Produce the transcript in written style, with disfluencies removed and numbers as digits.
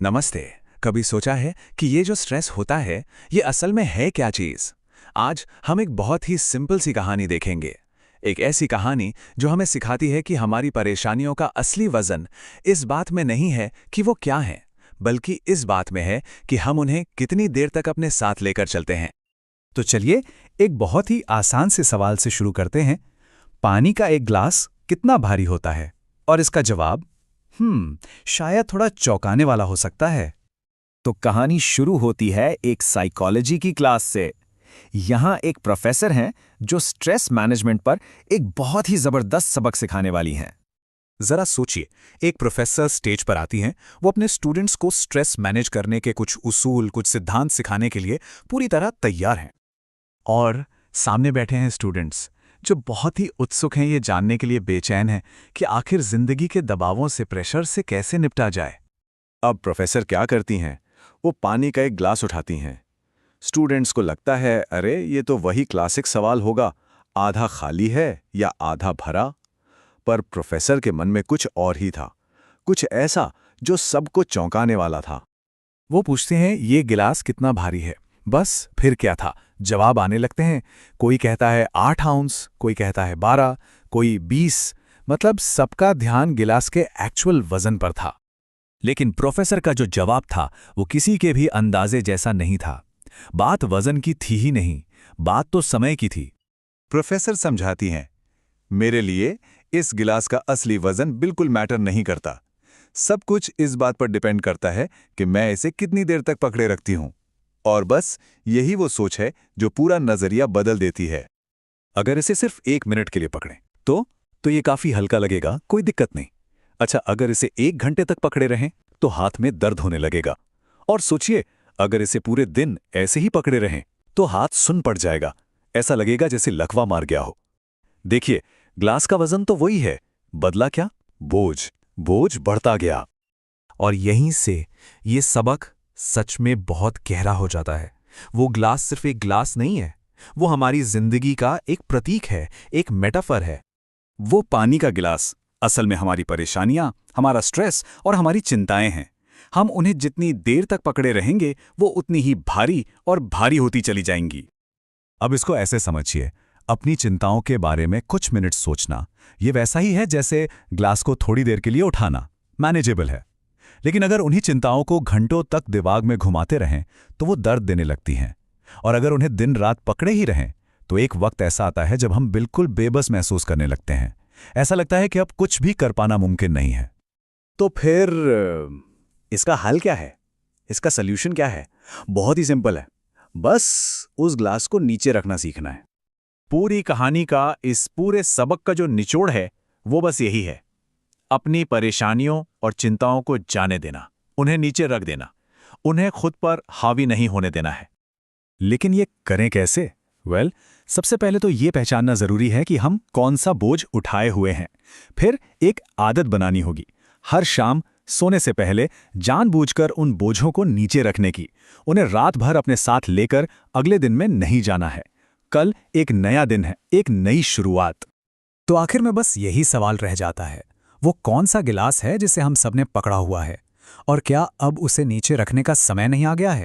नमस्ते। कभी सोचा है कि ये जो स्ट्रेस होता है, ये असल में है क्या चीज़? आज हम एक बहुत ही सिंपल सी कहानी देखेंगे। एक ऐसी कहानी जो हमें सिखाती है कि हमारी परेशानियों का असली वजन इस बात में नहीं है कि वो क्या हैं, बल्कि इस बात में है कि हम उन्हें कितनी देर तक अपने साथ लेकर चलते हैं। तो चलिए एक बहुत ही आसान से सवाल से शुरू करते हैं। पानी का एक ग्लास कितना भारी होता है? और इसका जवाब शायद थोड़ा चौंकाने वाला हो सकता है। तो कहानी शुरू होती है एक साइकोलॉजी की क्लास से। यहाँ एक प्रोफेसर हैं जो स्ट्रेस मैनेजमेंट पर एक बहुत ही जबरदस्त सबक सिखाने वाली हैं। जरा सोचिए, एक प्रोफेसर स्टेज पर आती हैं। वो अपने स्टूडेंट्स को स्ट्रेस मैनेज करने के कुछ उसूल, कुछ सिद्धांत सिखाने के लिए पूरी तरह तैयार हैं। और सामने बैठे हैं स्टूडेंट्स जो बहुत ही उत्सुक हैं, ये जानने के लिए बेचैन हैं कि आखिर जिंदगी के दबावों से, प्रेशर से कैसे निपटा जाए। अब प्रोफेसर क्या करती हैं? वो पानी का एक ग्लास उठाती हैं। स्टूडेंट्स को लगता है, अरे ये तो वही क्लासिक सवाल होगा, आधा खाली है या आधा भरा। पर प्रोफेसर के मन में कुछ और ही था, कुछ ऐसा जो सबको चौंकाने वाला था। वो पूछते हैं, ये गिलास कितना भारी है? बस फिर क्या था, जवाब आने लगते हैं। कोई कहता है 8 आउंस, कोई कहता है 12, कोई 20। मतलब सबका ध्यान गिलास के एक्चुअल वजन पर था। लेकिन प्रोफेसर का जो जवाब था वो किसी के भी अंदाजे जैसा नहीं था। बात वजन की थी ही नहीं, बात तो समय की थी। प्रोफेसर समझाती हैं, मेरे लिए इस गिलास का असली वजन बिल्कुल मैटर नहीं करता। सब कुछ इस बात पर डिपेंड करता है कि मैं इसे कितनी देर तक पकड़े रखती हूं। और बस यही वो सोच है जो पूरा नजरिया बदल देती है। अगर इसे सिर्फ 1 मिनट के लिए पकड़ें तो ये काफी हल्का लगेगा, कोई दिक्कत नहीं। अच्छा, अगर इसे 1 घंटे तक पकड़े रहें तो हाथ में दर्द होने लगेगा। और सोचिए, अगर इसे पूरे दिन ऐसे ही पकड़े रहें तो हाथ सुन्न पड़ जाएगा, ऐसा लगेगा जैसे लकवा मार गया हो। देखिए, ग्लास का वजन तो वही है, बदला क्या? बोझ बढ़ता गया। और यहीं से ये सबक सच में बहुत गहरा हो जाता है। वो ग्लास सिर्फ एक ग्लास नहीं है, वो हमारी जिंदगी का एक प्रतीक है, एक मेटाफर है। वो पानी का गिलास असल में हमारी परेशानियां, हमारा स्ट्रेस और हमारी चिंताएं हैं। हम उन्हें जितनी देर तक पकड़े रहेंगे वो उतनी ही भारी और भारी होती चली जाएंगी। अब इसको ऐसे समझिए, अपनी चिंताओं के बारे में कुछ मिनट सोचना ये वैसा ही है जैसे ग्लास को थोड़ी देर के लिए उठाना, मैनेजेबल है। लेकिन अगर उन्हीं चिंताओं को घंटों तक दिमाग में घुमाते रहें तो वो दर्द देने लगती हैं। और अगर उन्हें दिन रात पकड़े ही रहें तो एक वक्त ऐसा आता है जब हम बिल्कुल बेबस महसूस करने लगते हैं। ऐसा लगता है कि अब कुछ भी कर पाना मुमकिन नहीं है। तो फिर इसका हल क्या है? इसका सल्यूशन क्या है? बहुत ही सिंपल है, बस उस ग्लास को नीचे रखना सीखना है। पूरी कहानी का, इस पूरे सबक का जो निचोड़ है वो बस यही है, अपनी परेशानियों और चिंताओं को जाने देना, उन्हें नीचे रख देना, उन्हें खुद पर हावी नहीं होने देना है। लेकिन ये करें कैसे? सबसे पहले तो ये पहचानना जरूरी है कि हम कौन सा बोझ उठाए हुए हैं। फिर एक आदत बनानी होगी, हर शाम सोने से पहले जानबूझकर उन बोझों को नीचे रखने की। उन्हें रात भर अपने साथ लेकर अगले दिन में नहीं जाना है। कल एक नया दिन है, एक नई शुरुआत। तो आखिर में बस यही सवाल रह जाता है, वो कौन सा गिलास है जिसे हम सबने पकड़ा हुआ है? और क्या अब उसे नीचे रखने का समय नहीं आ गया है?